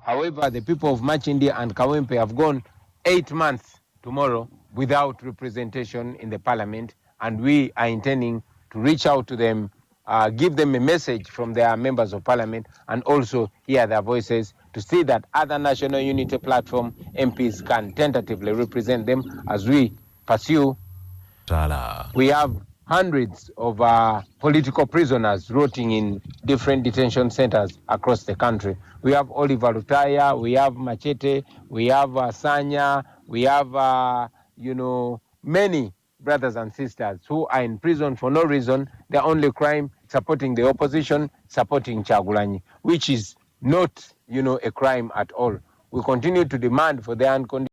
However, the people of Machindi and Kawempe have gone 8 months tomorrow without representation in the parliament, and we are intending to reach out to them, give them a message from their members of parliament, and also hear their voices to see that other National Unity Platform MPs can tentatively represent them as we pursue. We have hundreds of political prisoners rotting in different detention centers across the country. We have Oliver Lutaya, we have Machete, we have Sanya, we have, many brothers and sisters who are in prison for no reason. Their only crime, supporting the opposition, supporting Kyagulanyi, which is not, a crime at all. We continue to demand for their unconditional